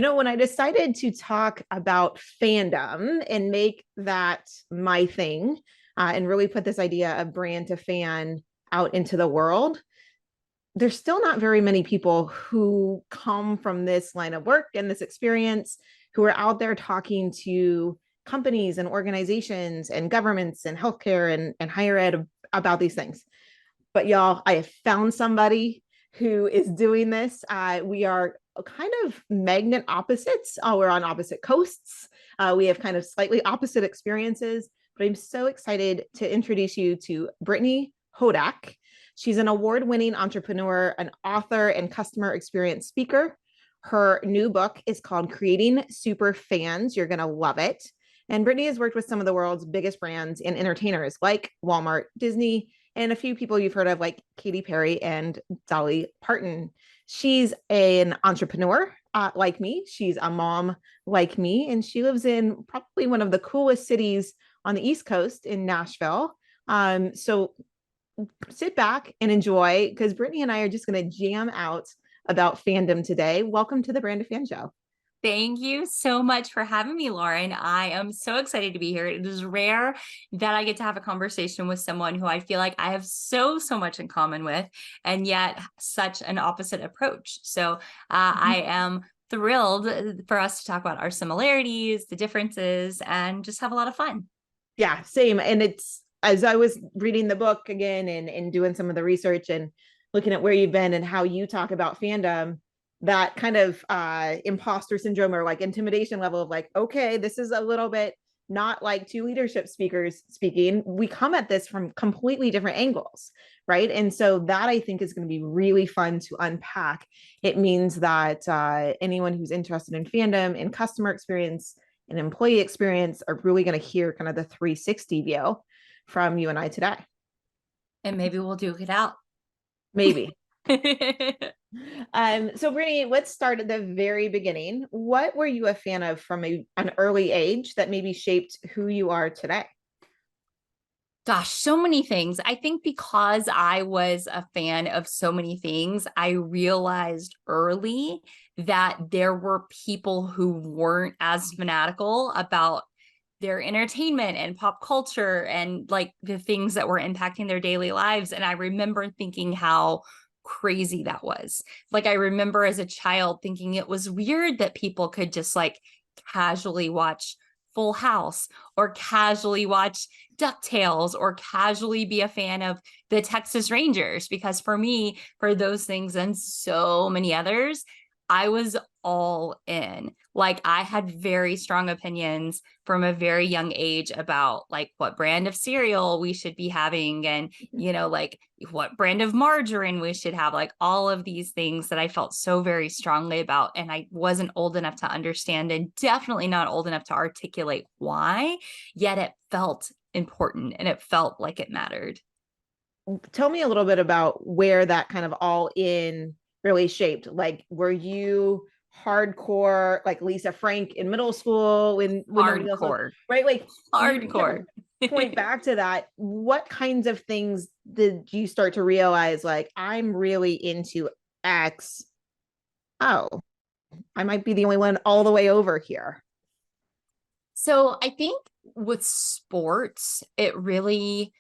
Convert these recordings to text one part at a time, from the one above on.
When I decided to talk about fandom and make that my thing, and really put this idea of brand to fan out into the world, there's still not very many people who come from this line of work and this experience who are out there talking to companies and organizations and governments and healthcare and higher ed about these things. But y'all, I have found somebody who is doing this. We are kind of magnet opposites. We're on opposite coasts. We have kind of slightly opposite experiences, but I'm so excited to introduce you to Brittany Hodak. She's an award-winning entrepreneur, an author, and customer experience speaker. Her new book is called Creating Superfans. You're going to love it. And Brittany has worked with some of the world's biggest brands and entertainers like Walmart, Disney, and a few people you've heard of like Katy Perry and Dolly Parton. She's an entrepreneur like me. She's a mom like me, and she lives in probably one of the coolest cities on the East Coast in Nashville. So sit back and enjoy, because Brittany and I are just going to jam out about fandom today. Welcome to the Brand of Fan Show. Thank you so much for having me, Lauren. I am so excited to be here. It is rare that I get to have a conversation with someone who I feel like I have so much in common with, and yet such an opposite approach. So I am thrilled for us to talk about our similarities, the differences, and just have a lot of fun. Yeah, same. And it's, as I was reading the book again and doing some of the research and looking at where you've been and how you talk about fandom, that kind of imposter syndrome or like intimidation level of like, okay, this is a little bit not like two leadership speakers speaking. We come at this from completely different angles, right? And so that I think is going to be really fun to unpack. It means that anyone who's interested in fandom and customer experience and employee experience are really going to hear kind of the 360 view from you and I today. And maybe we'll duke it out. Maybe. So Brittany, let's start at the very beginning. What were you a fan of from an early age that maybe shaped who you are today? Gosh, so many things. I think because I was a fan of so many things, I realized early that there were people who weren't as fanatical about their entertainment and pop culture and like the things that were impacting their daily lives. And I remember thinking how crazy that was. Like, I remember as a child thinking it was weird that people could just like casually watch Full House or casually watch DuckTales or casually be a fan of the Texas Rangers. Because for me, for those things and so many others, I was all in. Like, I had very strong opinions from a very young age about like what brand of cereal we should be having and, like what brand of margarine we should have, like all of these things that I felt so very strongly about. And I wasn't old enough to understand and definitely not old enough to articulate why, yet it felt important and it felt like it mattered. Tell me a little bit about where that kind of all in really shaped. Like, were you hardcore like Lisa Frank in middle school when nobody else was, Hardcore. right? Like, Hardcore. point back to that. What kinds of things did you start to realize, like, I'm really into X? Oh, I might be the only one all the way over here. So I think with sports, it really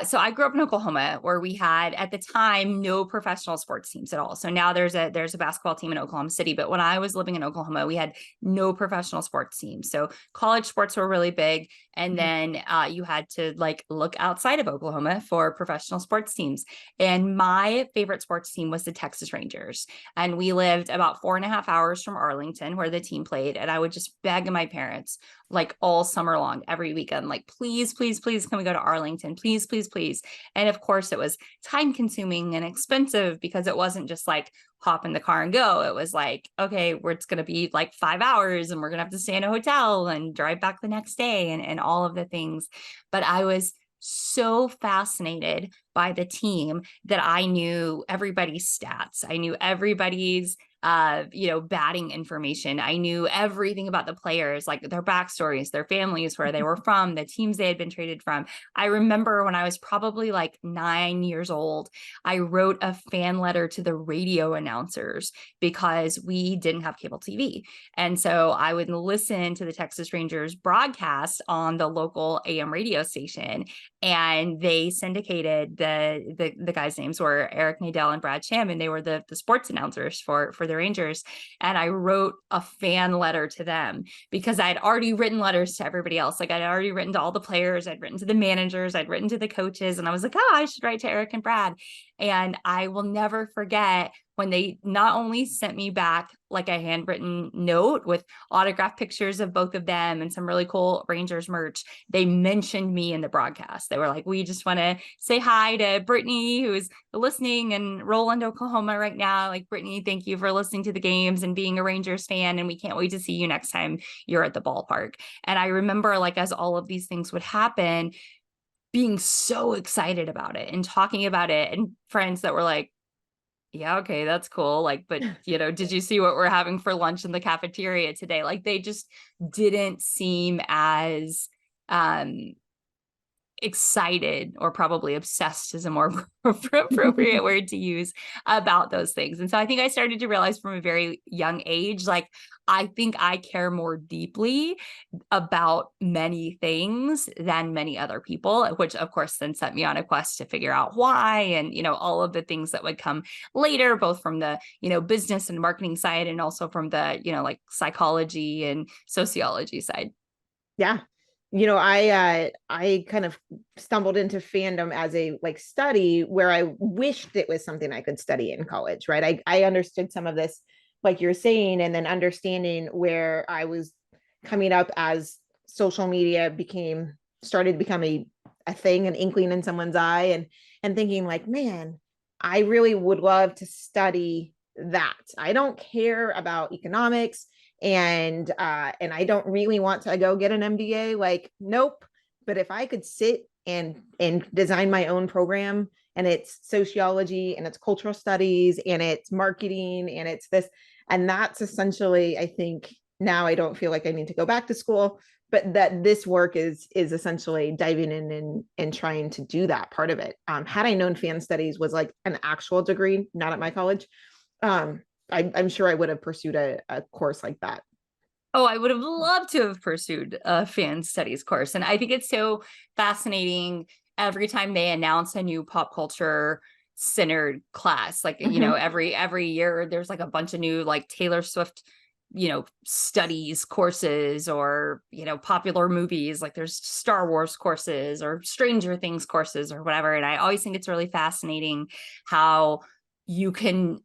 so I grew up in Oklahoma, where we had at the time no professional sports teams at all. So now there's a basketball team in Oklahoma City, but when I was living in Oklahoma, we had no professional sports teams. So college sports were really big, and then you had to like look outside of Oklahoma for professional sports teams. And my favorite sports team was the Texas Rangers, and we lived about 4.5 hours from Arlington, where the team played. And I would just beg my parents like all summer long, every weekend, like, please, please, please, can we go to Arlington? Please, please, please. And of course, it was time consuming and expensive because it wasn't just like hop in the car and go. It was like, okay, it's going to be like 5 hours and we're going to have to stay in a hotel and drive back the next day and all of the things. But I was so fascinated by the team that I knew everybody's stats. I knew everybody's batting information. I knew everything about the players, like their backstories, their families, where they were from, the teams they had been traded from. I remember when I was probably like 9 years old, I wrote a fan letter to the radio announcers because we didn't have cable TV. And so I would listen to the Texas Rangers broadcast on the local AM radio station, and they syndicated the guys' names were Eric Nadel and Brad Sham, and they were the sports announcers for the Rangers. And I wrote a fan letter to them because I had already written letters to everybody else. Like I'd already written to all the players, I'd written to the managers, I'd written to the coaches, and I was like, oh, I should write to Eric and Brad. And I will never forget when they not only sent me back like a handwritten note with autographed pictures of both of them and some really cool Rangers merch, they mentioned me in the broadcast. They were like, we just want to say hi to Brittany, who is listening in Roland, Oklahoma right now. Like, Brittany, thank you for listening to the games and being a Rangers fan. And we can't wait to see you next time you're at the ballpark. And I remember, like, as all of these things would happen, being so excited about it and talking about it, and friends that were like, yeah, okay, that's cool. Like, but did you see what we're having for lunch in the cafeteria today? Like, they just didn't seem as excited, or probably obsessed is a more appropriate word to use, about those things. And so I think I started to realize from a very young age, like, I think I care more deeply about many things than many other people, which of course then set me on a quest to figure out why, and all of the things that would come later, both from the business and marketing side, and also from the like psychology and sociology side. Yeah. I kind of stumbled into fandom as a like study where I wished it was something I could study in college, right? I understood some of this, like you're saying, and then understanding where I was coming up as social media started to become a thing, an inkling in someone's eye, and thinking like, man, I really would love to study that. I don't care about economics, and I don't really want to go get an MBA. Like, nope. But if I could sit and design my own program, and it's sociology and it's cultural studies and it's marketing and it's this, and that's essentially, I think now I don't feel like I need to go back to school, but that this work is essentially diving in and trying to do that part of it. Had I known fan studies was like an actual degree, not at my college, I'm sure I would have pursued a course like that. Oh, I would have loved to have pursued a fan studies course. And I think it's so fascinating every time they announce a new pop culture centered class. Like, every year there's like a bunch of new, like, Taylor Swift, studies courses, or, popular movies, like there's Star Wars courses or Stranger Things courses or whatever. And I always think it's really fascinating how you can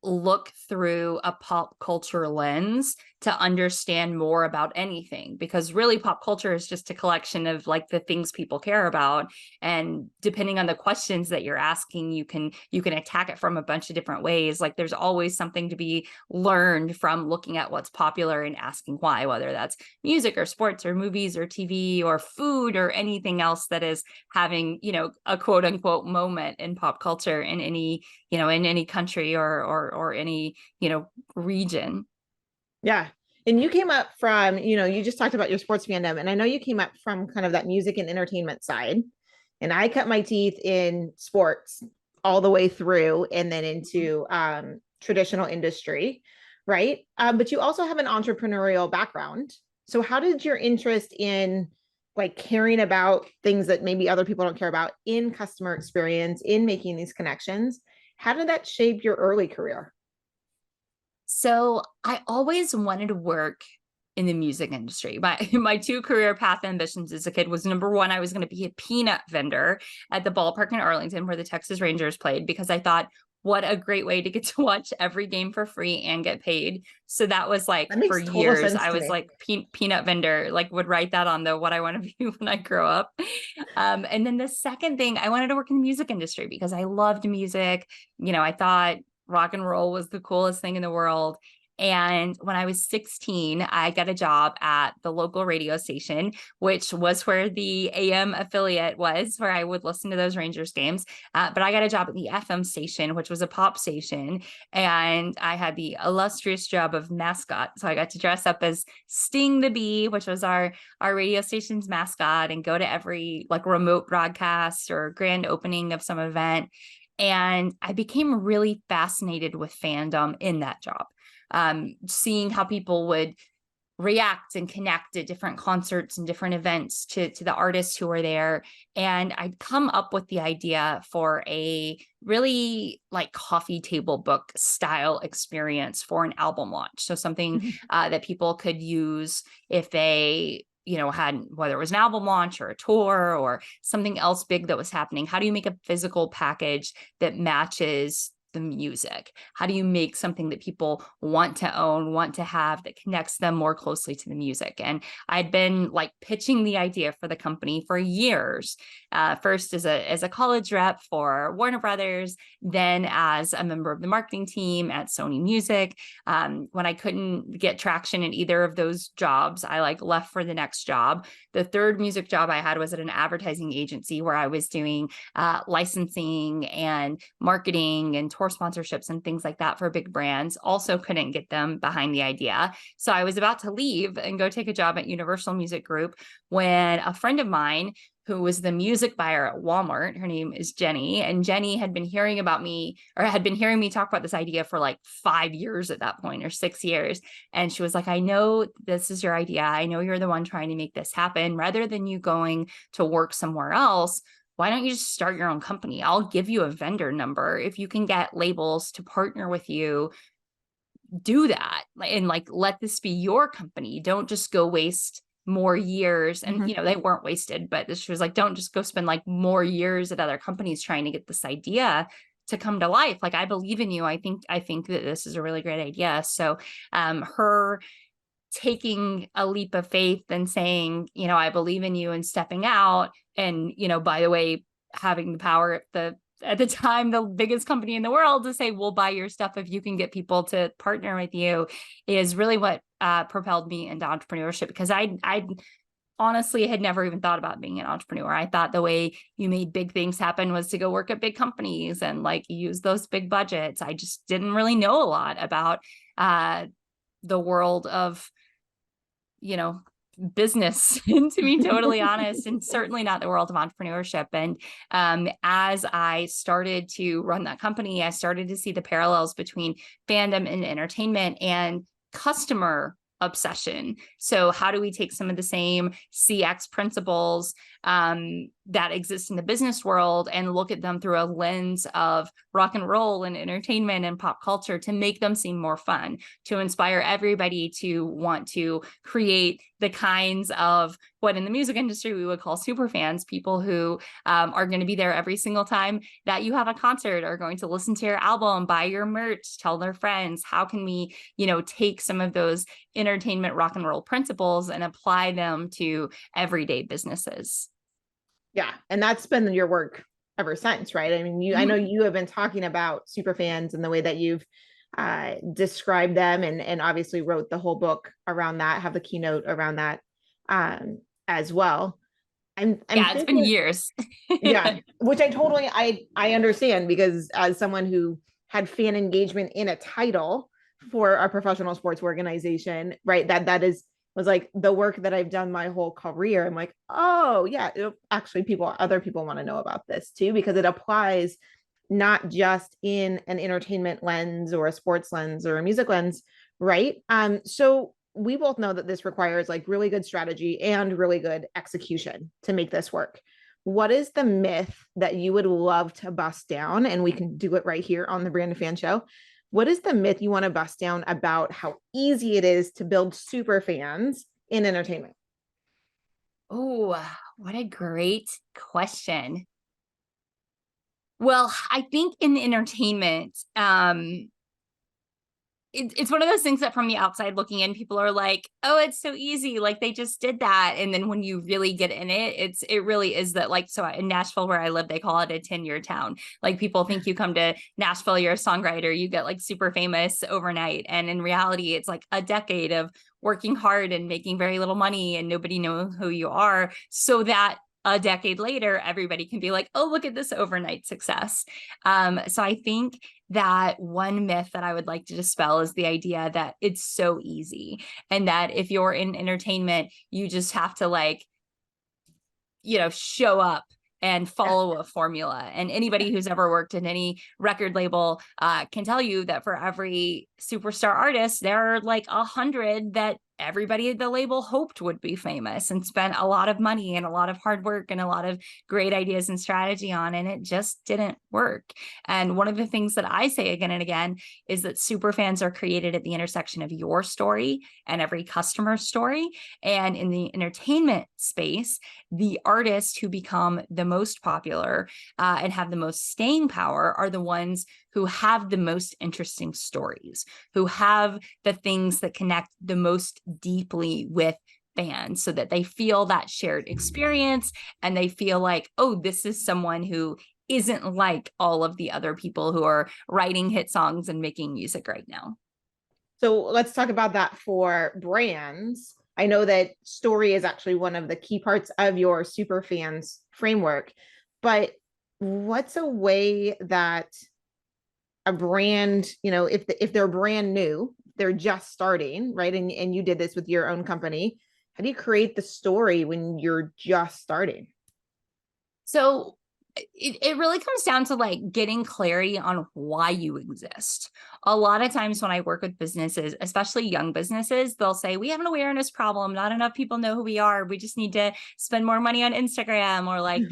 look through a pop culture lens to understand more about anything, because really pop culture is just a collection of like the things people care about, and depending on the questions that you're asking, you can attack it from a bunch of different ways. Like, there's always something to be learned from looking at what's popular and asking why, whether that's music or sports or movies or TV or food or anything else that is having a quote unquote moment in pop culture in any in any country or any region. Yeah. And you came up from, you just talked about your sports fandom, and I know you came up from kind of that music and entertainment side. And I cut my teeth in sports all the way through, and then into traditional industry, right? But you also have an entrepreneurial background. So how did your interest in like caring about things that maybe other people don't care about in customer experience, in making these connections, how did that shape your early career? So I always wanted to work in the music industry. My two career path ambitions as a kid was, number one, I was going to be a peanut vendor at the ballpark in Arlington where the Texas Rangers played, because I thought, what a great way to get to watch every game for free and get paid. So that was like, That makes for total years, sense I to was me. like peanut vendor, like would write that on the what I want to be when I grow up. And then the second thing, I wanted to work in the music industry because I loved music. I thought rock and roll was the coolest thing in the world. And when I was 16, I got a job at the local radio station, which was where the AM affiliate was, where I would listen to those Rangers games. But I got a job at the FM station, which was a pop station. And I had the illustrious job of mascot. So I got to dress up as Sting the Bee, which was our radio station's mascot, and go to every like remote broadcast or grand opening of some event. And I became really fascinated with fandom in that job, seeing how people would react and connect at different concerts and different events to the artists who were there. And I'd come up with the idea for a really like coffee table book style experience for an album launch. So something that people could use if they had, whether it was an album launch or a tour or something else big that was happening. How do you make a physical package that matches the music? How do you make something that people want to own, want to have, that connects them more closely to the music? And I'd been like pitching the idea for the company for years, first as a college rep for Warner Brothers, then as a member of the marketing team at Sony Music. When I couldn't get traction in either of those jobs, I like left for the next job. The third music job I had was at an advertising agency where I was doing licensing and marketing and tour sponsorships and things like that for big brands. Also couldn't get them behind the idea. So I was about to leave and go take a job at Universal Music Group when a friend of mine who was the music buyer at Walmart, her name is Jenny, and Jenny had been hearing about me, or had been hearing me talk about this idea for like 5 years at that point, or 6 years. And she was like, I know this is your idea. I know you're the one trying to make this happen. Rather than you going to work somewhere else, why don't you just start your own company? I'll give you a vendor number. If you can get labels to partner with you, do that. And like, let this be your company. Don't just go waste more years. And, they weren't wasted, but she was like, don't just go spend like more years at other companies trying to get this idea to come to life. Like, I believe in you. I think that this is a really great idea. So, her taking a leap of faith and saying, I believe in you, and stepping out. And, by the way, having the power at the time, the biggest company in the world, to say, we'll buy your stuff if you can get people to partner with you, is really what propelled me into entrepreneurship. Because I honestly had never even thought about being an entrepreneur. I thought the way you made big things happen was to go work at big companies and like use those big budgets. I just didn't really know a lot about the world of business, to be totally honest, and certainly not the world of entrepreneurship. And as I started to run that company, I started to see the parallels between fandom and entertainment and customer obsession. So how do we take some of the same CX principles that exist in the business world and look at them through a lens of rock and roll and entertainment and pop culture to make them seem more fun, to inspire everybody to want to create the kinds of what in the music industry we would call super fans, people who are going to be there every single time that you have a concert, are going to listen to your album, buy your merch, tell their friends. How can we, take some of those entertainment rock and roll principles and apply them to everyday businesses? Yeah. And that's been your work ever since, right? I mean, I know you have been talking about Superfans and the way that you've described them, and obviously wrote the whole book around that, have the keynote around that as well. I'm it's been years. Yeah, which I understand, because as someone who had fan engagement in a title for a professional sports organization, right, that was like the work that I've done my whole career. I'm like, oh yeah, actually other people want to know about this too, because it applies not just in an entertainment lens or a sports lens or a music lens, right? So we both know that this requires like really good strategy and really good execution to make this work. What is the myth that you would love to bust down? And we can do it right here on the Brand and Fan Show. What is the myth you want to bust down about how easy it is to build super fans in entertainment? Oh, what a great question. Well, I think in entertainment, it's one of those things that from the outside looking in, people are like, oh, it's so easy. Like they just did that. And then when you really get in it, it really is that, like, so in Nashville where I live, they call it a 10-year town. Like people think you come to Nashville, you're a songwriter, you get like super famous overnight. And in reality, it's like a decade of working hard and making very little money and nobody knows who you are, so that a decade later, everybody can be like, oh, look at this overnight success. So I think that one myth that I would like to dispel is the idea that it's so easy, and that if you're in entertainment, you just have to like, show up and follow a formula. And anybody who's ever worked in any record label can tell you that for every superstar artist, there are like 100 that everybody at the label hoped would be famous and spent a lot of money and a lot of hard work and a lot of great ideas and strategy on, and it just didn't work. And one of the things that I say again and again is that super fans are created at the intersection of your story and every customer's story. And in the entertainment space, the artists who become the most popular and have the most staying power are the ones who have the most interesting stories, who have the things that connect the most deeply with fans, so that they feel that shared experience and they feel like, oh, this is someone who isn't like all of the other people who are writing hit songs and making music right now. So let's talk about that for brands. I know that story is actually one of the key parts of your Superfans framework, but what's a way that a brand, if they're brand new, they're just starting, right? And you did this with your own company. How do you create the story when you're just starting? So it really comes down to like getting clarity on why you exist. A lot of times when I work with businesses, especially young businesses, they'll say, we have an awareness problem. Not enough people know who we are. We just need to spend more money on Instagram, or like,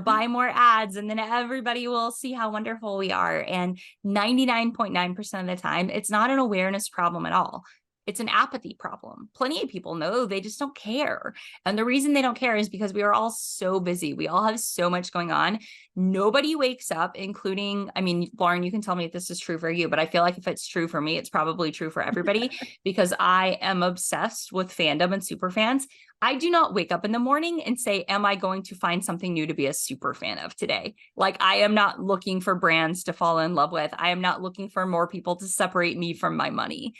buy more ads, and then everybody will see how wonderful we are. And 99.9% of the time, it's not an awareness problem at all. It's an apathy problem. Plenty of people know, they just don't care. And the reason they don't care is because we are all so busy. We all have so much going on. Nobody wakes up, including, I mean, Lauren, you can tell me if this is true for you, but I feel like if it's true for me, it's probably true for everybody because I am obsessed with fandom and super fans. I do not wake up in the morning and say, am I going to find something new to be a super fan of today? Like, I am not looking for brands to fall in love with. I am not looking for more people to separate me from my money.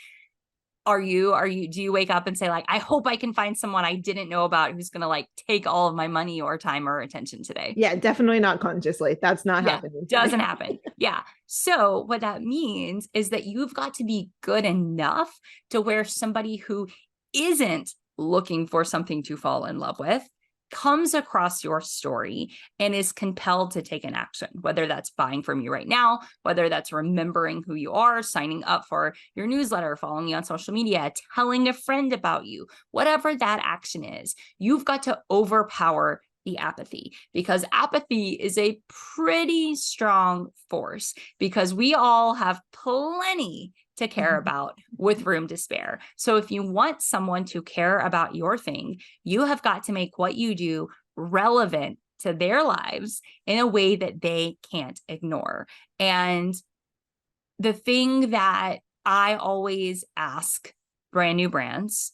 Do you wake up and say like, I hope I can find someone I didn't know about who's going to like take all of my money or time or attention today? Yeah, definitely not consciously. That's not happening. Doesn't happen. Yeah. So what that means is that you've got to be good enough to where somebody who isn't looking for something to fall in love with comes across your story and is compelled to take an action, whether that's buying from you right now, whether that's remembering who you are, signing up for your newsletter, following you on social media, telling a friend about you, whatever that action is, you've got to overpower the apathy, because apathy is a pretty strong force, because we all have plenty to care about with room to spare. So if you want someone to care about your thing, you have got to make what you do relevant to their lives in a way that they can't ignore. And the thing that I always ask brand new brands,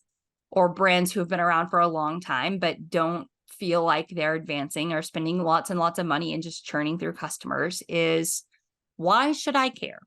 or brands who have been around for a long time but don't feel like they're advancing or spending lots and lots of money and just churning through customers, is why should I care?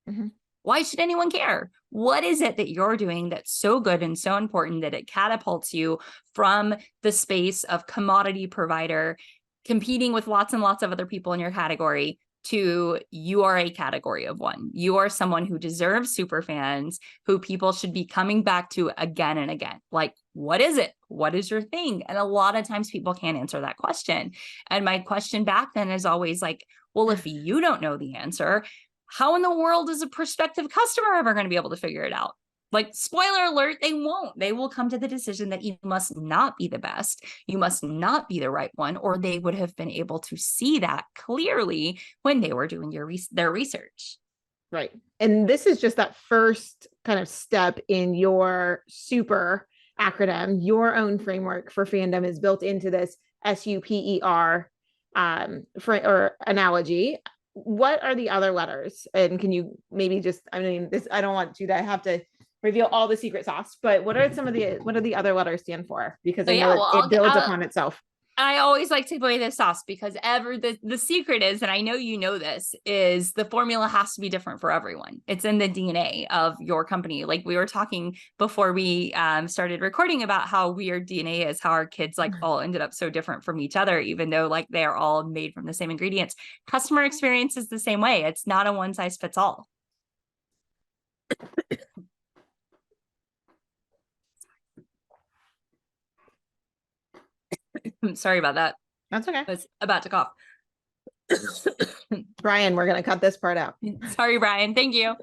Mm-hmm. Why should anyone care? What is it that you're doing that's so good and so important that it catapults you from the space of commodity provider, competing with lots and lots of other people in your category, to you are a category of one? You are someone who deserves super fans, who people should be coming back to again and again. Like, what is it? What is your thing? And a lot of times people can't answer that question. And my question back then is always like, well, if you don't know the answer, how in the world is a prospective customer ever going to be able to figure it out? Like, spoiler alert, they won't. They will come to the decision that you must not be the best. You must not be the right one, or they would have been able to see that clearly when they were doing their research. Right. And this is just that first kind of step in your super acronym. Your own framework for fandom is built into this SUPER or analogy. what are the other letters? And can you maybe just, I mean, this, I don't want you to have to reveal all the secret sauce, but what are what do the other letters stand for? Because So I know yeah, well, it builds upon itself. I always like to give away the sauce because the secret is, and I know you know this, is the formula has to be different for everyone. It's in the DNA of your company. Like we were talking before we started recording about how weird DNA is, how our kids like all ended up so different from each other, even though like they are all made from the same ingredients. Customer experience is the same way. It's not a one size fits all. Sorry about that. That's okay. I was about to cough. Brian, we're going to cut this part out. Sorry, Brian. Thank you.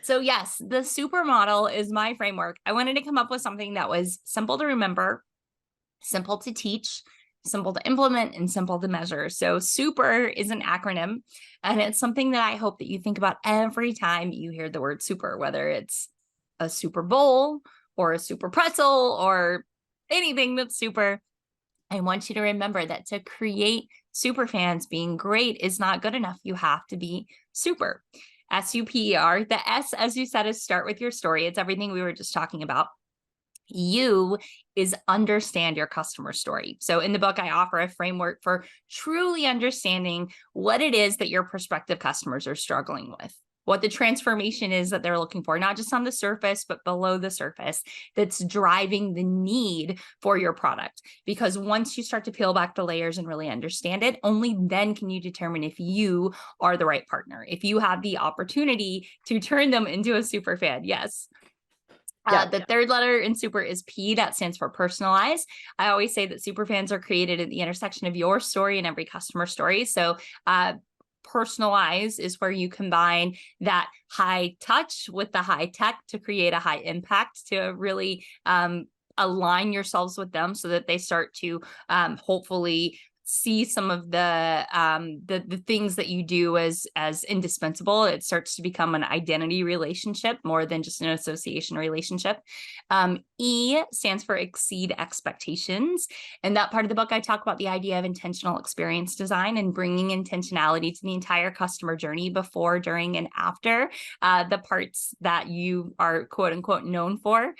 So yes, the supermodel is my framework. I wanted to come up with something that was simple to remember, simple to teach, simple to implement, and simple to measure. So super is an acronym, and it's something that I hope that you think about every time you hear the word super, whether it's a super bowl or a super pretzel or anything that's super. I want you to remember that to create superfans, being great is not good enough. You have to be super. SUPER. The S, as you said, is start with your story. It's everything we were just talking about. U is understand your customer story. So in the book, I offer a framework for truly understanding what it is that your prospective customers are struggling with, what the transformation is that they're looking for, not just on the surface, but below the surface, that's driving the need for your product. Because once you start to peel back the layers and really understand it, only then can you determine if you are the right partner, if you have the opportunity to turn them into a super fan. Yes. The third letter in super is P. That stands for personalize. I always say that super fans are created at the intersection of your story and every customer story. So personalize is where you combine that high touch with the high tech to create a high impact, to really align yourselves with them so that they start to hopefully see some of the things that you do as indispensable. It starts to become an identity relationship more than just an association relationship. E stands for exceed expectations. In that part of the book, I talk about the idea of intentional experience design and bringing intentionality to the entire customer journey before, during, and after the parts that you are quote unquote known for.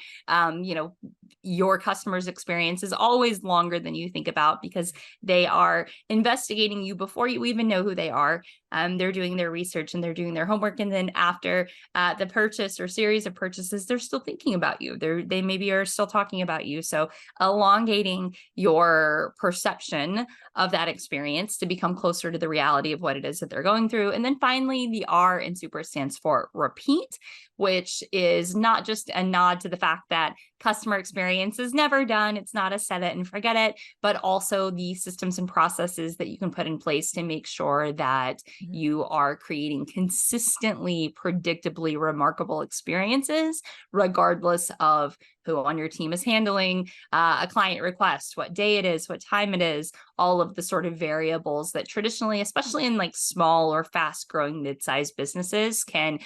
Your customer's experience is always longer than you think about because they are investigating you before you even know who they are. They're doing their research and they're doing their homework. And then after the purchase or series of purchases, they're still thinking about you. They maybe are still talking about you. So elongating your perception of that experience to become closer to the reality of what it is that they're going through. And then finally, the R in super stands for repeat, which is not just a nod to the fact that customer experience is never done. It's not a set it and forget it, but also the systems and processes that you can put in place to make sure that you are creating consistently, predictably remarkable experiences, regardless of who on your team is handling a client request, what day it is, what time it is, all of the sort of variables that traditionally, especially in like small or fast growing mid-sized businesses, can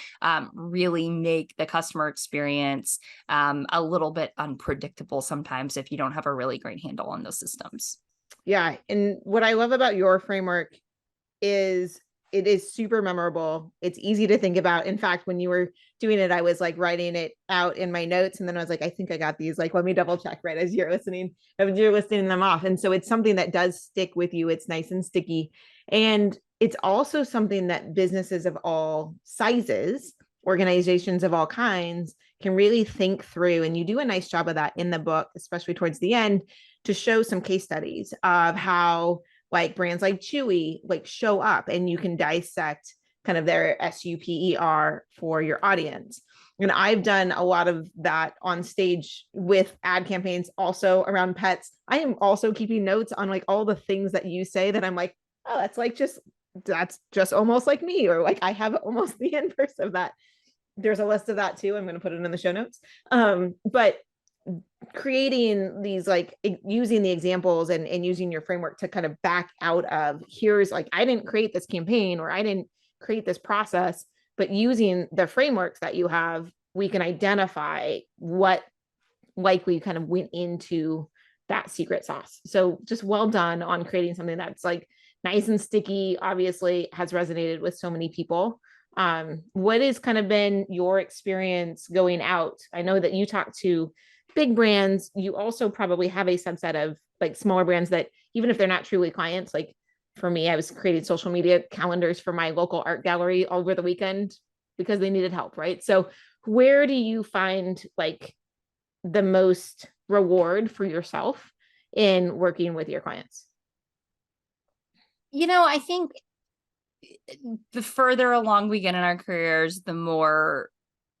really make the customer experience a little bit unpredictable sometimes if you don't have a really great handle on those systems. Yeah. And what I love about your framework is it is super memorable. It's easy to think about. In fact, when you were doing it, I was like writing it out in my notes. And then I was like, I think I got these. Like, let me double check right as you're listing them off. And so it's something that does stick with you. It's nice and sticky. And it's also something that businesses of all sizes, organizations of all kinds can really think through. And you do a nice job of that in the book, especially towards the end, to show some case studies of how like brands like Chewy like show up, and you can dissect kind of their SUPER for your audience. And I've done a lot of that on stage with ad campaigns also around pets. I am also keeping notes on like all the things that you say that I'm like, oh, that's just almost like me, or like I have almost the inverse of that. There's a list of that too. I'm going to put it in the show notes. But creating these, like using the examples and using your framework to kind of back out of, here's like, I didn't create this campaign or I didn't create this process, but using the frameworks that you have, we can identify what likely kind of went into that secret sauce. So just well done on creating something that's like nice and sticky, obviously has resonated with so many people. What has kind of been your experience going out? I know that you talk to big brands. You also probably have a subset of like smaller brands that even if they're not truly clients, like for me, I was creating social media calendars for my local art gallery over the weekend because they needed help, right? So where do you find like the most reward for yourself in working with your clients? I think the further along we get in our careers, the more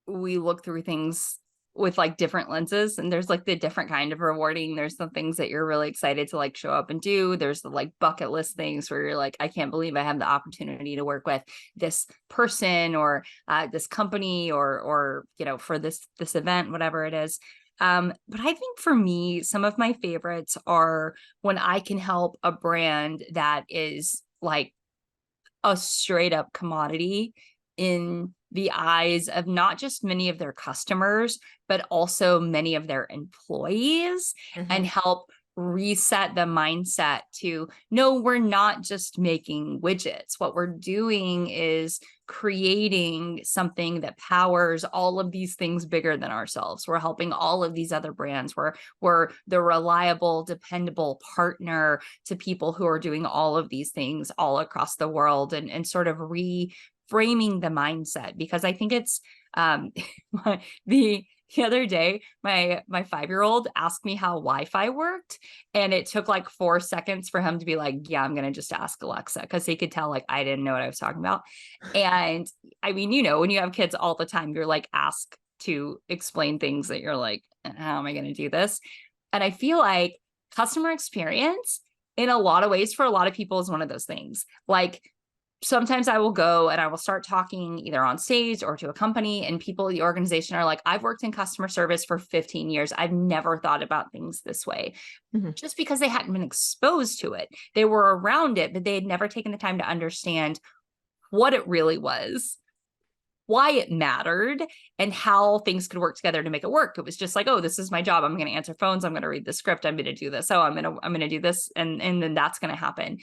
we look through things with like different lenses, and there's like the different kind of rewarding. There's the things that you're really excited to like show up and do. There's the like bucket list things where you're like, I can't believe I have the opportunity to work with this person or this company or for this event, whatever it is. But I think for me, some of my favorites are when I can help a brand that is like a straight up commodity in the eyes of not just many of their customers, but also many of their employees, and help reset the mindset to no, we're not just making widgets. What we're doing is creating something that powers all of these things bigger than ourselves. We're helping all of these other brands. We're the reliable, dependable partner to people who are doing all of these things all across the world, and sort of reframing the mindset. Because I think it's the other day, my 5-year-old asked me how Wi-Fi worked, and it took like 4 seconds for him to be like, yeah, I'm gonna just ask Alexa, because he could tell like I didn't know what I was talking about. And I mean, when you have kids all the time, you're like asked to explain things that you're like, how am I gonna do this? And I feel like customer experience in a lot of ways for a lot of people is one of those things. Like sometimes I will go and I will start talking either on stage or to a company, and people in the organization are like, I've worked in customer service for 15 years. I've never thought about things this way. Just because they hadn't been exposed to it. They were around it, but they had never taken the time to understand what it really was, why it mattered, and how things could work together to make it work. It was just like, oh, this is my job. I'm going to answer phones. I'm going to read the script. I'm going to do this. Oh, I'm going to do this. And then that's going to happen.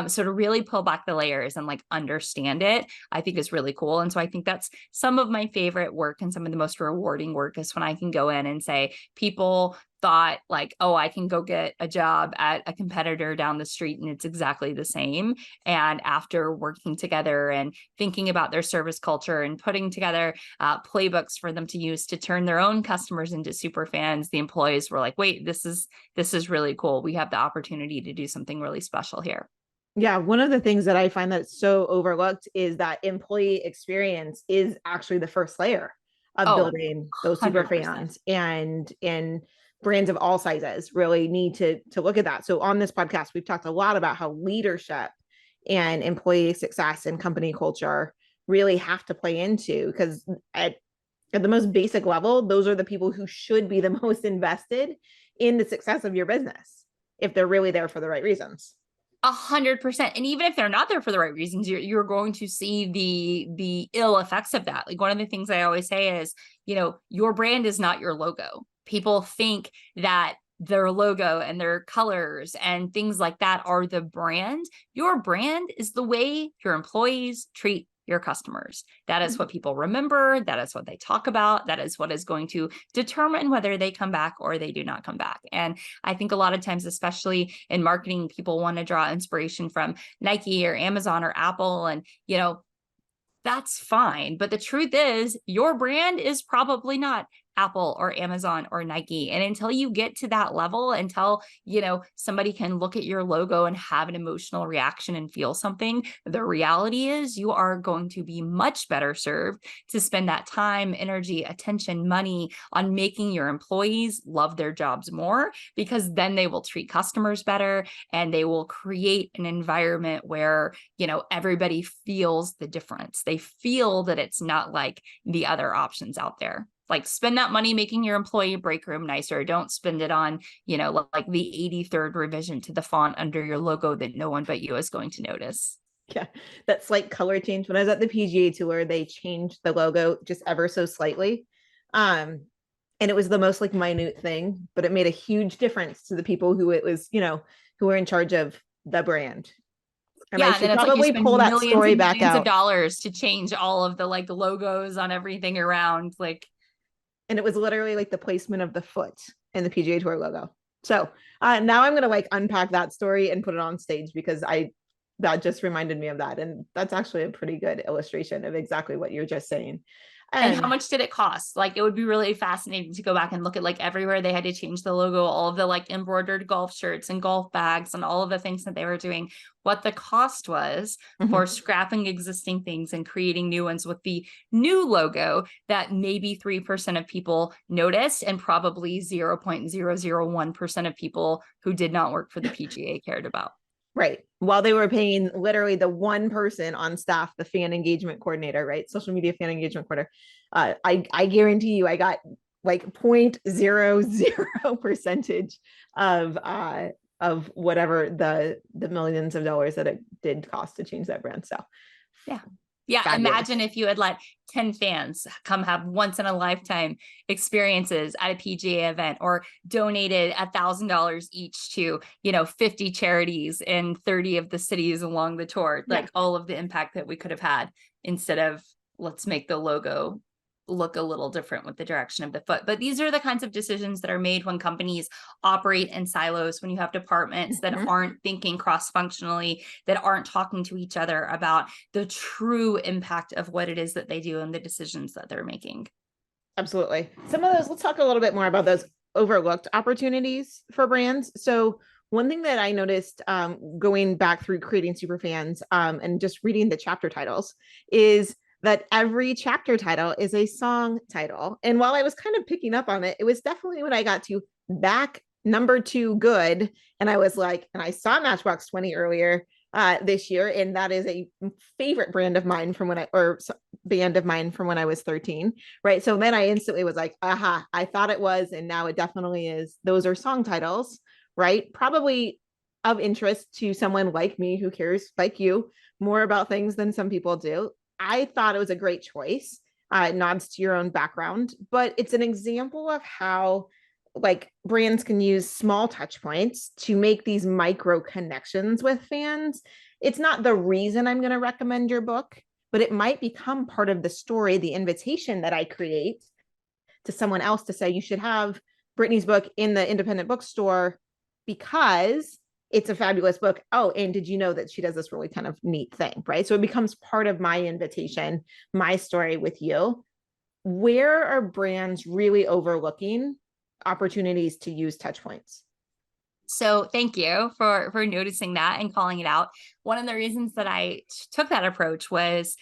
So to really pull back the layers and like understand it, I think is really cool. And so I think that's some of my favorite work, and some of the most rewarding work is when I can go in and say, people thought like, oh, I can go get a job at a competitor down the street and it's exactly the same. And after working together and thinking about their service culture and putting together playbooks for them to use to turn their own customers into super fans, the employees were like, wait, this is really cool. We have the opportunity to do something really special here. Yeah, one of the things that I find that's so overlooked is that employee experience is actually the first layer of Oh, building those super 100%. fans, and brands of all sizes really need to look at that. So on this podcast, we've talked a lot about how leadership and employee success and company culture really have to play into, because at the most basic level, those are the people who should be the most invested in the success of your business if they're really there for the right reasons. 100%. And even if they're not there for the right reasons, you're going to see the ill effects of that. Like one of the things I always say is, your brand is not your logo. People think that their logo and their colors and things like that are the brand. Your brand is the way your employees treat your customers. That is what people remember. That is what they talk about. That is what is going to determine whether they come back or they do not come back. And I think a lot of times, especially in marketing, people want to draw inspiration from Nike or Amazon or Apple. And, that's fine. But the truth is, your brand is probably not Apple or Amazon or Nike. And until you get to that level, until, somebody can look at your logo and have an emotional reaction and feel something, the reality is you are going to be much better served to spend that time, energy, attention, money on making your employees love their jobs more, because then they will treat customers better and they will create an environment where, everybody feels the difference. They feel that it's not like the other options out there. Like spend that money making your employee break room nicer. Don't spend it on, like the 83rd revision to the font under your logo that no one but you is going to notice. Yeah, that slight color change. When I was at the PGA Tour, they changed the logo just ever so slightly. And it was the most like minute thing, but it made a huge difference to the people who it was, who were in charge of the brand. And I Yeah, and then should it's like you probably spend pull that millions story and back millions of out. dollars to change all of the like logos on everything around. Like, And it was literally like the placement of the foot in the PGA Tour logo. So now I'm gonna like unpack that story and put it on stage because I that just reminded me of that. And that's actually a pretty good illustration of exactly what you're just saying. and how And much did it cost? Like, it would be really fascinating to go back and look at like everywhere they had to change the logo, all of the like embroidered golf shirts and golf bags and all of the things that they were doing, what the cost was for scrapping existing things and creating new ones with the new logo that maybe 3% of people noticed and probably 0.001% of people who did not work for the PGA cared about. right. While they were paying literally the one person on staff, the fan engagement coordinator, right? Social media fan engagement coordinator. I guarantee you I got like 0.00 percentage of whatever the millions of dollars that it did cost to change that brand. So yeah. Yeah, fabulous. imagine if you had let 10 fans come have once in a lifetime experiences at a PGA event, or donated $1,000 each to, 50 charities in 30 of the cities along the tour. Like, Yeah. all of the impact that we could have had, instead of let's make the logo look a little different with the direction of the foot. But these are the kinds of decisions that are made when companies operate in silos, when you have departments that aren't thinking cross-functionally, that aren't talking to each other about the true impact of what it is that they do and the decisions that they're making. Absolutely. Some of those, let's talk a little bit more about those overlooked opportunities for brands. So one thing that I noticed going back through creating Superfans and just reading the chapter titles is that every chapter title is a song title. And while I was kind of picking up on it, it was definitely when I got to back number 2 good. And I was like, and I saw Matchbox 20 earlier this year, and that is a favorite brand of mine from when or band of mine from when I was 13, right? So then I instantly was like, aha, I thought it was, and now it definitely is. Those are song titles, right? Probably of interest to someone like me who cares, like you, more about things than some people do. I thought it was a great choice. It nods to your own background, but it's an example of how like brands can use small touch points to make these micro connections with fans. It's not the reason I'm going to recommend your book, but it might become part of the story, the invitation that I create to someone else to say, you should have Brittany's book in the independent bookstore because it's a fabulous book. Oh, and did you know that she does this really kind of neat thing, right? So it becomes part of my invitation, my story with you. Where are brands really overlooking opportunities to use touch points? So thank you for noticing that and calling it out. One of the reasons that I took that approach was,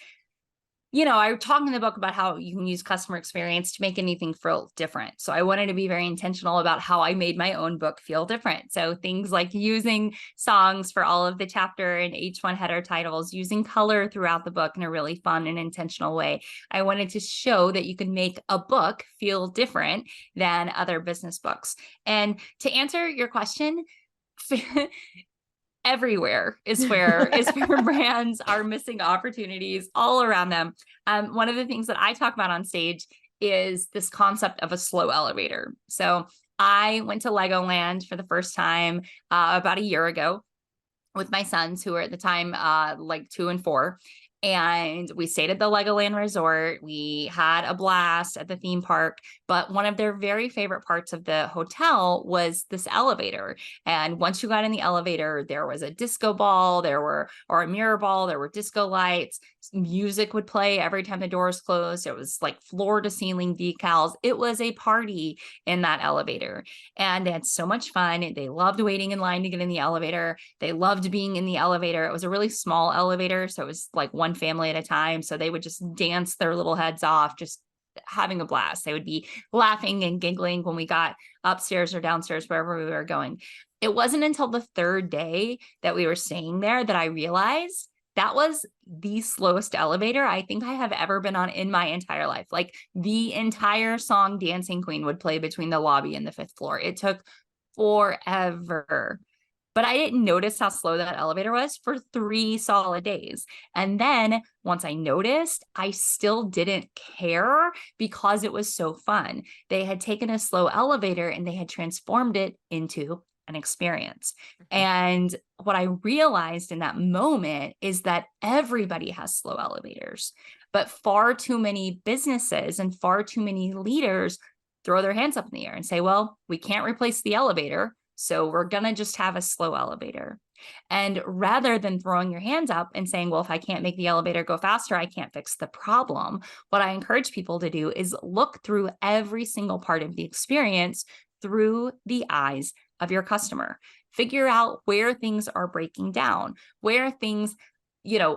I talked in the book about how you can use customer experience to make anything feel different. So I wanted to be very intentional about how I made my own book feel different. So things like using songs for all of the chapter and H1 header titles, using color throughout the book in a really fun and intentional way. I wanted to show that you can make a book feel different than other business books. And to answer your question, everywhere is where brands are missing opportunities all around them. One of the things that I talk about on stage is this concept of a slow elevator. So I went to Legoland for the first time about a year ago with my sons, who were at the time like 2 and 4. And we stayed at the Legoland Resort. We had a blast at the theme park, but one of their very favorite parts of the hotel was this elevator. And once you got in the elevator, there was a disco ball, or a mirror ball, there were disco lights, music would play every time the doors closed. It was like floor to ceiling decals. It was a party in that elevator. And they had so much fun. They loved waiting in line to get in the elevator. They loved being in the elevator. It was a really small elevator, so it was like one family at a time. So they would just dance their little heads off, just having a blast. They would be laughing and giggling when we got upstairs or downstairs, wherever we were going. It wasn't until the 3rd day that we were staying there that I realized that was the slowest elevator I think I have ever been on in my entire life. Like, the entire song Dancing Queen would play between the lobby and the 5th floor. It took forever. But I didn't notice how slow that elevator was for 3 solid days. And then once I noticed, I still didn't care because it was so fun. They had taken a slow elevator and they had transformed it into an experience. And what I realized in that moment is that everybody has slow elevators, but far too many businesses and far too many leaders throw their hands up in the air and say, well, we can't replace the elevator, so we're going to just have a slow elevator. And rather than throwing your hands up and saying, well, if I can't make the elevator go faster, I can't fix the problem, what I encourage people to do is look through every single part of the experience through the eyes of your customer. Figure out where things are breaking down, where things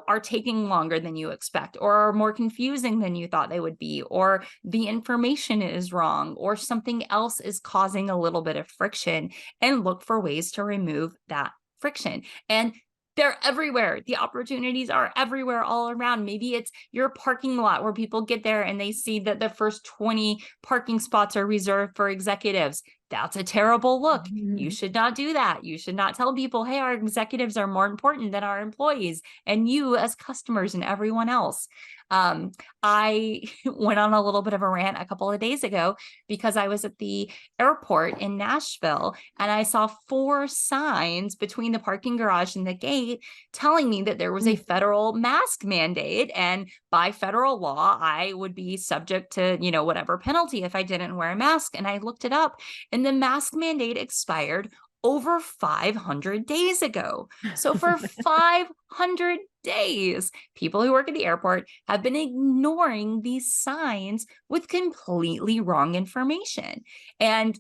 are taking longer than you expect, or are more confusing than you thought they would be, or the information is wrong, or something else is causing a little bit of friction, and look for ways to remove that friction. And they're everywhere. The opportunities are everywhere all around. Maybe it's your parking lot where people get there and they see that the first 20 parking spots are reserved for executives. That's a terrible look. You should not do that. You should not tell people, hey, our executives are more important than our employees and you as customers and everyone else. I went on a little bit of a rant a couple of days ago because I was at the airport in Nashville and I saw 4 signs between the parking garage and the gate telling me that there was a federal mask mandate. And by federal law, I would be subject to, whatever penalty if I didn't wear a mask. And I looked it up and the mask mandate expired over 500 days ago. So for 500 days, people who work at the airport have been ignoring these signs with completely wrong information. And,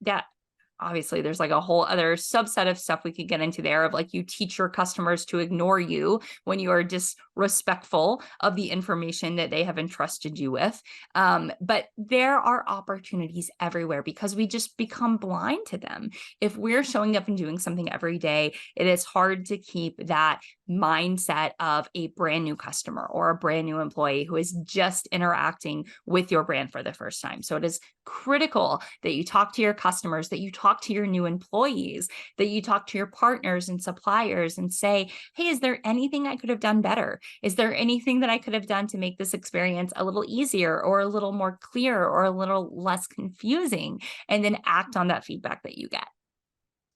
that obviously there's like a whole other subset of stuff we could get into there of like you teach your customers to ignore you when you are disrespectful of the information that they have entrusted you with. But there are opportunities everywhere because we just become blind to them. If we're showing up and doing something every day, it is hard to keep that mindset of a brand new customer or a brand new employee who is just interacting with your brand for the first time. So it is critical that you talk to your customers, that you talk to your new employees, that you talk to your partners and suppliers and say, hey, is there anything I could have done better? Is there anything that I could have done to make this experience a little easier or a little more clear or a little less confusing? And then act on that feedback that you get.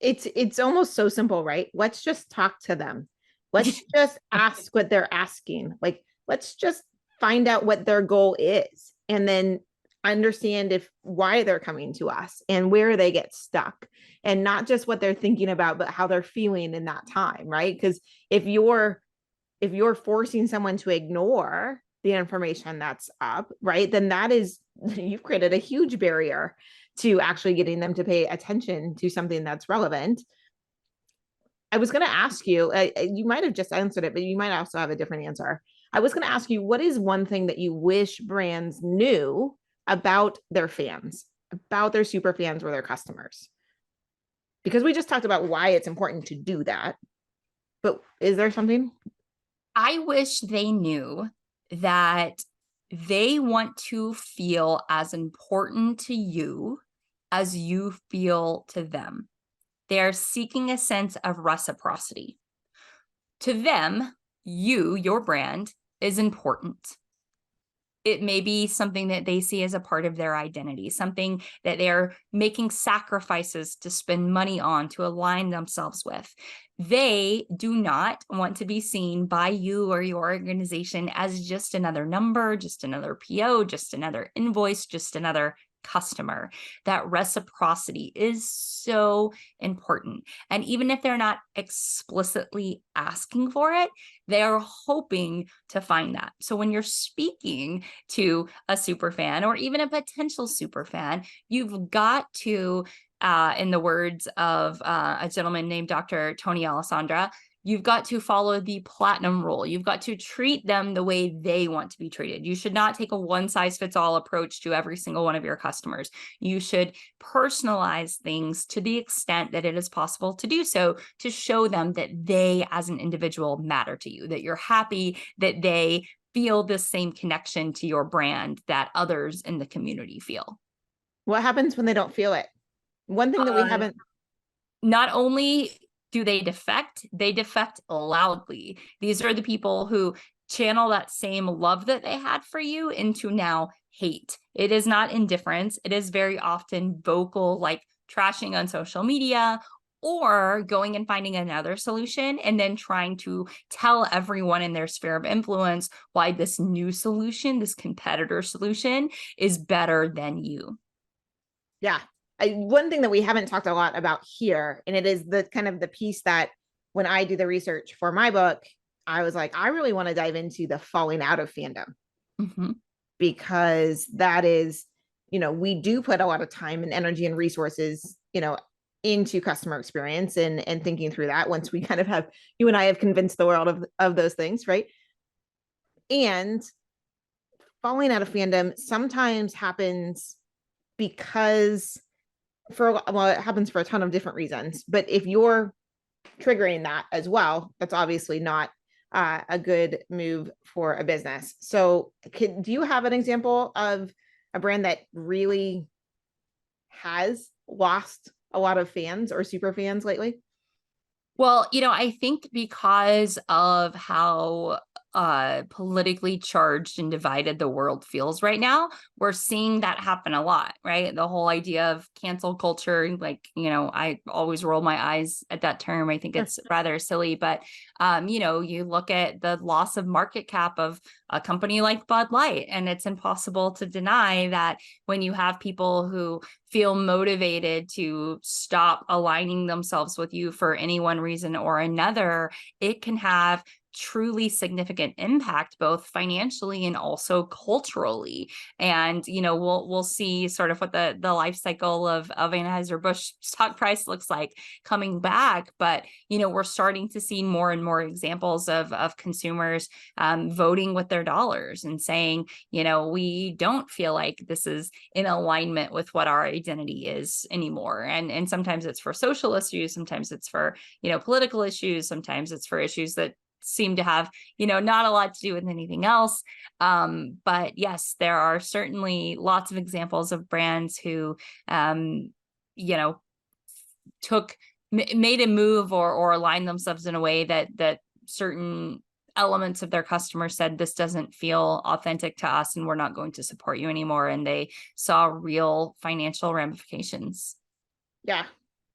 It's almost so simple, right? Let's just talk to them. Let's just ask what they're asking. Like, let's just find out what their goal is and then understand why they're coming to us and where they get stuck, and not just what they're thinking about, but how they're feeling in that time, right? Because if you're forcing someone to ignore the information that's up, right, then you've created a huge barrier to actually getting them to pay attention to something that's relevant. I was going to ask you, you might have just answered it, but you might also have a different answer. I was going to ask you, what is one thing that you wish brands knew about their fans, about their super fans or their customers? Because we just talked about why it's important to do that. But is there something? I wish they knew that they want to feel as important to you as you feel to them. They are seeking a sense of reciprocity. To them, your brand, is important. It may be something that they see as a part of their identity, something that they're making sacrifices to spend money on, to align themselves with. They do not want to be seen by you or your organization as just another number, just another PO, just another invoice, just another customer. That reciprocity is so important. And even if they're not explicitly asking for it, they are hoping to find that. So when you're speaking to a super fan or even a potential super fan, you've got to, in the words of a gentleman named Dr. Tony Alessandra, you've got to follow the platinum rule. You've got to treat them the way they want to be treated. You should not take a one-size-fits-all approach to every single one of your customers. You should personalize things to the extent that it is possible to do so, to show them that they as an individual matter to you, that you're happy, that they feel the same connection to your brand that others in the community feel. What happens when they don't feel it? One thing that we haven't... Not only do they defect loudly. These are the people who channel that same love that they had for you into now hate. It is not indifference. It is very often vocal, like trashing on social media or going and finding another solution and then trying to tell everyone in their sphere of influence why this new solution, this competitor solution, is better than you. Yeah. One thing that we haven't talked a lot about here, and it is the kind of the piece that when I do the research for my book, I was like, I really want to dive into the falling out of fandom, Mm-hmm. because that is, we do put a lot of time and energy and resources, into customer experience and thinking through that once we kind of have, you and I have convinced the world of those things, right? And falling out of fandom sometimes happens because it happens for a ton of different reasons. But if you're triggering that as well, that's obviously not a good move for a business. So, do you have an example of a brand that really has lost a lot of fans or super fans lately? Well, I think because of how politically charged and divided the world feels right now, we're seeing that happen a lot, right? The whole idea of cancel culture, like, I always roll my eyes at that term. I think it's rather silly, but you look at the loss of market cap of a company like Bud Light, and it's impossible to deny that when you have people who feel motivated to stop aligning themselves with you for any one reason or another, it can have truly significant impact, both financially and also culturally. And we'll see sort of what the life cycle of Anheuser-Busch stock price looks like coming back. But we're starting to see more and more examples of consumers voting with their dollars and saying, we don't feel like this is in alignment with what our identity is anymore. And sometimes it's for social issues, sometimes it's for political issues, sometimes it's for issues that seem to have not a lot to do with anything else. But yes, there are certainly lots of examples of brands who you know made a move or aligned themselves in a way that certain elements of their customers said, this doesn't feel authentic to us and we're not going to support you anymore, and they saw real financial ramifications. Yeah,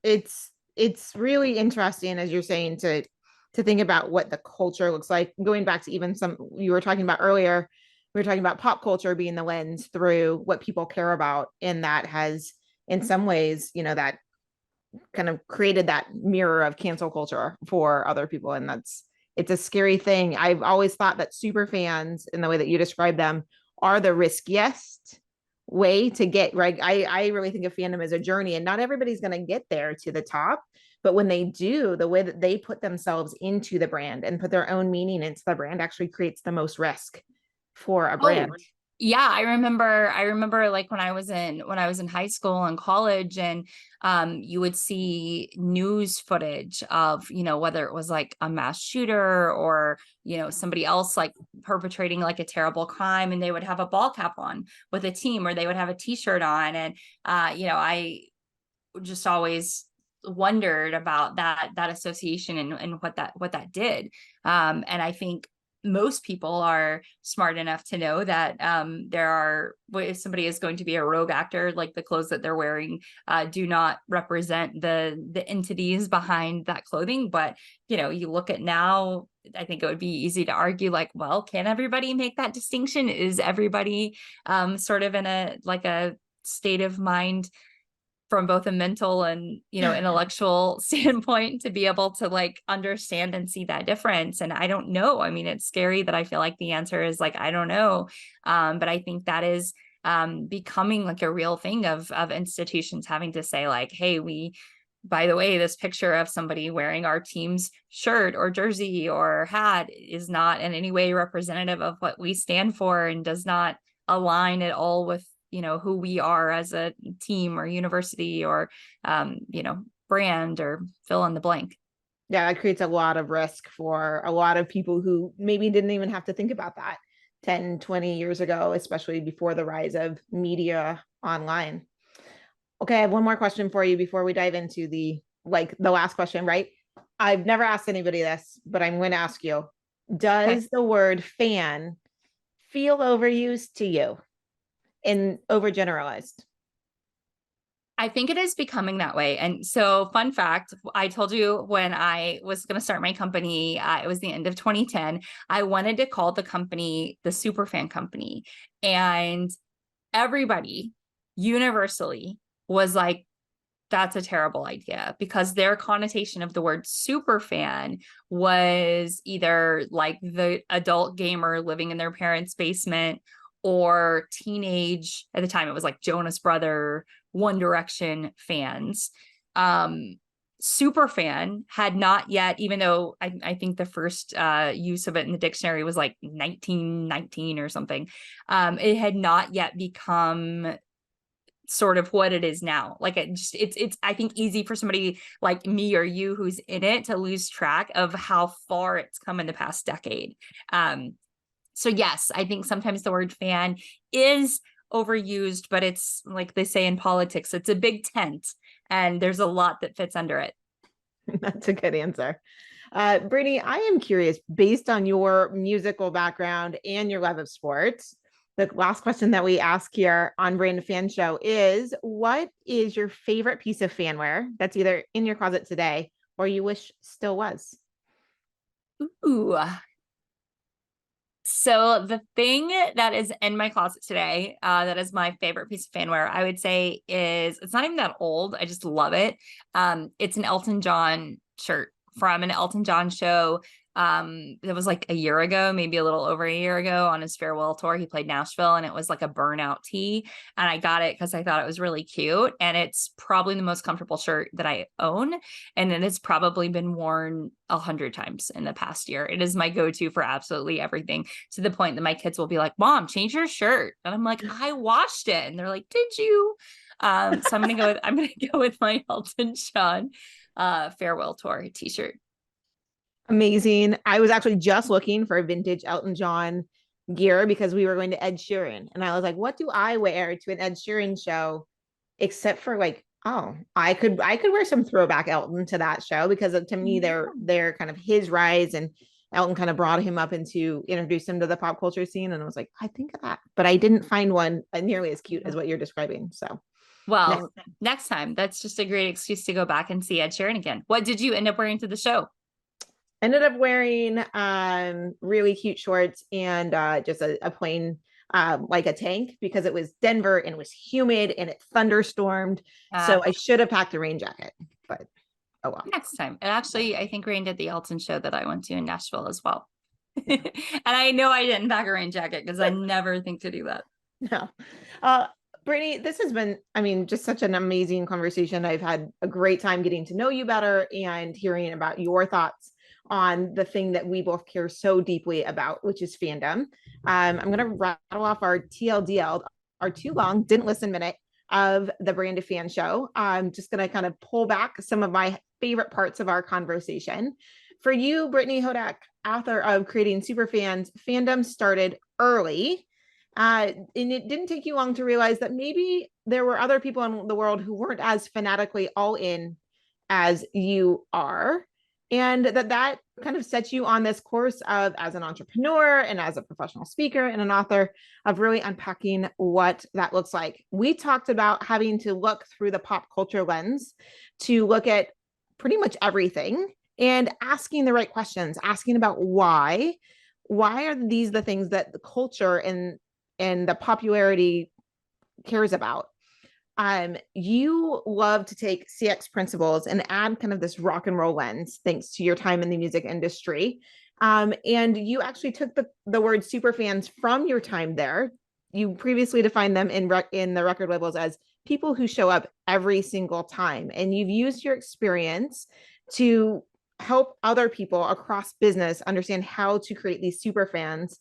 it's really interesting, as you're saying, to think about what the culture looks like. Going back to even some you were talking about earlier, we were talking about pop culture being the lens through what people care about, and that has, in some ways, that kind of created that mirror of cancel culture for other people, and it's a scary thing. I've always thought that super fans, in the way that you describe them, are the riskiest way to get right. I really think of fandom as a journey, and not everybody's going to get there to the top. But when they do, the way that they put themselves into the brand and put their own meaning into the brand actually creates the most risk for a brand. Oh, yeah, I remember like when I was in high school and college, and you would see news footage of, whether it was like a mass shooter or, somebody else like perpetrating like a terrible crime, and they would have a ball cap on with a team, or they would have a t-shirt on. And I just always wondered about that association and what that did. And I think most people are smart enough to know that if somebody is going to be a rogue actor, like the clothes that they're wearing do not represent the entities behind that clothing. But you look at now, I think it would be easy to argue like, well, can everybody make that distinction? Is everybody sort of in a state of mind from both a mental and intellectual standpoint to be able to like understand and see that difference? And I don't know. I mean, it's scary that I feel like the answer is like, I don't know. But I think that is becoming like a real thing of institutions having to say like, hey, by the way, this picture of somebody wearing our team's shirt or jersey or hat is not in any way representative of what we stand for, and does not align at all with who we are as a team or university or brand, or fill in the blank. Yeah, that creates a lot of risk for a lot of people who maybe didn't even have to think about that 10, 20 years ago, especially before the rise of media online. Okay, I have one more question for you before we dive into the last question, right? I've never asked anybody this, but I'm going to ask you. Okay. Does the word fan feel overused to you and overgeneralized? I think it is becoming that way. And so, fun fact, I told you when I was going to start my company, it was the end of 2010. I wanted to call the company the Superfan Company. And everybody universally was like, that's a terrible idea, because their connotation of the word super fan was either like the adult gamer living in their parents' basement, or teenage, at the time it was like Jonas Brother, One Direction fans. Super fan had not yet, even though I think the first use of it in the dictionary was like 1919 or something, it had not yet become sort of what it is now. Like it's I think easy for somebody like me or you who's in it to lose track of how far it's come in the past decade. So yes, I think sometimes the word fan is overused, but it's like they say in politics, it's a big tent and there's a lot that fits under it. That's a good answer. Brittany, I am curious, based on your musical background and your love of sports, the last question that we ask here on Brand Fan Show is, what is your favorite piece of fanware that's either in your closet today or you wish still was? Ooh. So the thing that is in my closet today, that is my favorite piece of fanware, I would say is, it's not even that old. I just love it. It's an Elton John shirt from an Elton John show. It was like a year ago, maybe a little over a year ago, on his farewell tour. He played Nashville, and it was like a burnout tee. And I got it because I thought it was really cute. And it's probably the most comfortable shirt that I own. And it has probably been worn 100 times in the past year. It is my go-to for absolutely everything, to the point that my kids will be like, Mom, change your shirt. And I'm like, I washed it. And they're like, did you? So I'm gonna go with my Elton John farewell tour t-shirt. Amazing. I was actually just looking for vintage Elton John gear because we were going to Ed Sheeran. And I was like, what do I wear to an Ed Sheeran show except for like, oh, I could wear some throwback Elton to that show, because to me they're kind of his rise, and Elton kind of brought him up into introduced him to the pop culture scene. And I was like, I think of that, but I didn't find one nearly as cute as what you're describing. So Well, next time, that's just a great excuse to go back and see Ed Sheeran again. What did you end up wearing to the show? ended up wearing really cute shorts and just a plain like a tank, because it was Denver and it was humid and it thunderstormed. So I should have packed a rain jacket, but oh well. Next time. It actually, I think, rained at the Elton show that I went to in Nashville as well. And I know I didn't pack a rain jacket because I never think to do that. No. Brittany, this has been, I mean, just such an amazing conversation. I've had a great time getting to know you better and hearing about your thoughts on the thing that we both care so deeply about, which is fandom. I'm going to rattle off our TLDL, our too long, didn't listen minute of the Brand Fan Show. I'm just going to kind of pull back some of my favorite parts of our conversation. For you, Brittany Hodak, author of Creating Superfans, fandom started early. And it didn't take you long to realize that maybe there were other people in the world who weren't as fanatically all in as you are. And that kind of sets you on this course of, as an entrepreneur and as a professional speaker and an author, of really unpacking what that looks like. We talked about having to look through the pop culture lens to look at pretty much everything, and asking the right questions, asking about why are these the things that the culture and the popularity cares about. You love to take CX principles and add kind of this rock and roll lens, thanks to your time in the music industry. And you actually took the word superfans from your time there. You previously defined them in the record labels as people who show up every single time. And you've used your experience to help other people across business understand how to create these superfans.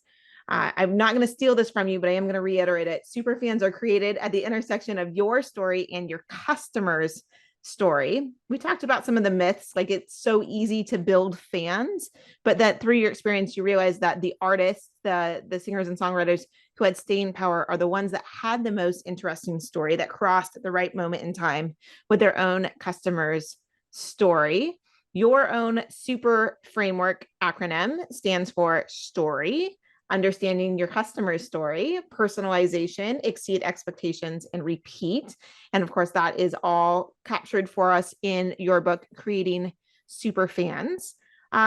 I'm not going to steal this from you, but I am going to reiterate it. Superfans are created at the intersection of your story and your customer's story. We talked about some of the myths, like it's so easy to build fans, but that through your experience, you realize that the artists, the singers and songwriters who had staying power are the ones that had the most interesting story, that crossed the right moment in time with their own customer's story. Your own super framework acronym stands for STORY. understanding your customer's story, personalization, exceed expectations, and repeat. And of course, that is all captured for us in your book, Creating Superfans.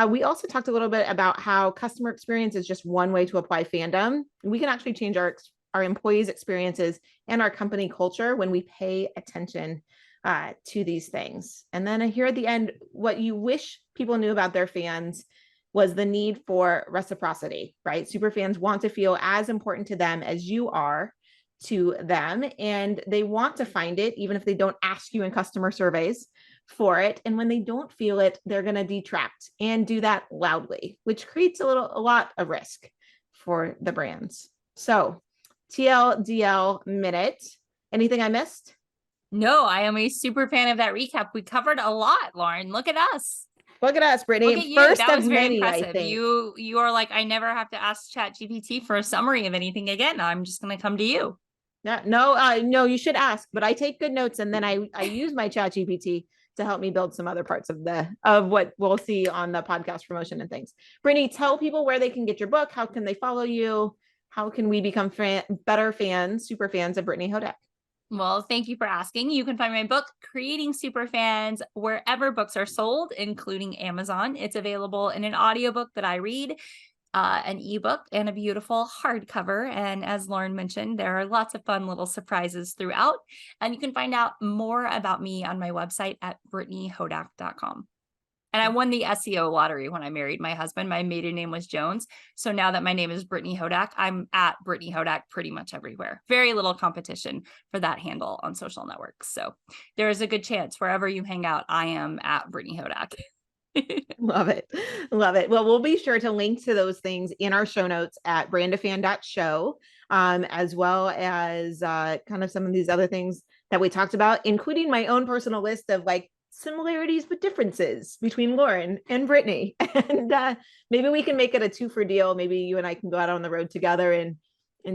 We also talked a little bit about how customer experience is just one way to apply fandom. We can actually change our employees' experiences and our company culture when we pay attention to these things. And then here at the end, what you wish people knew about their fans was the need for reciprocity, right? Superfans want to feel as important to them as you are to them, and they want to find it even if they don't ask you in customer surveys for it. And when they don't feel it, they're going to detract and do that loudly, which creates a lot of risk for the brands. So TLDL minute. Anything I missed? No, I am a super fan of that recap. We covered a lot, Lauren. Look at us. Look at us, Brittany. Look at you. First That was of very many, I impressive. think. You are like, I never have to ask ChatGPT for a summary of anything again. I'm just going to come to you. No, you should ask, but I take good notes, and then I use my ChatGPT to help me build some other parts of what we'll see on the podcast promotion and things. Brittany, tell people where they can get your book. How can they follow you? How can we become better fans, super fans of Brittany Hodak? Well, thank you for asking. You can find my book, Creating Superfans, wherever books are sold, including Amazon. It's available in an audiobook that I read, an ebook, and a beautiful hardcover. And as Lauren mentioned, there are lots of fun little surprises throughout. And you can find out more about me on my website at brittanyhodak.com. And I won the SEO lottery when I married my husband. My maiden name was Jones. So now that my name is Brittany Hodak, I'm at Brittany Hodak pretty much everywhere. Very little competition for that handle on social networks. So there is a good chance wherever you hang out, I am at Brittany Hodak. Love it. Love it. Well, we'll be sure to link to those things in our show notes at brandafan.show, as well as kind of some of these other things that we talked about, including my own personal list of like similarities but differences between Lauren and Brittany. And maybe we can make it a 2-for deal. Maybe you and I can go out on the road together and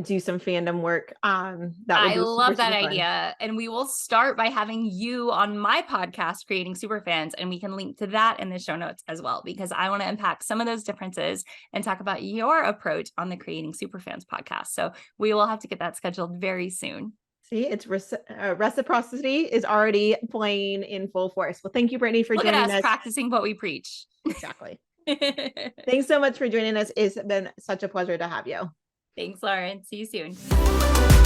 do some fandom work. That would I be love that super fun. idea. And we will start by having you on my podcast, Creating Superfans, and we can link to that in the show notes as well, because I want to unpack some of those differences and talk about your approach on the Creating Superfans podcast. So we will have to get that scheduled very soon. See, it's reciprocity is already playing in full force. Well, thank you, Brittany, for joining us. Practicing what we preach. Exactly. Thanks so much for joining us. It's been such a pleasure to have you. Thanks, Lauren. See you soon.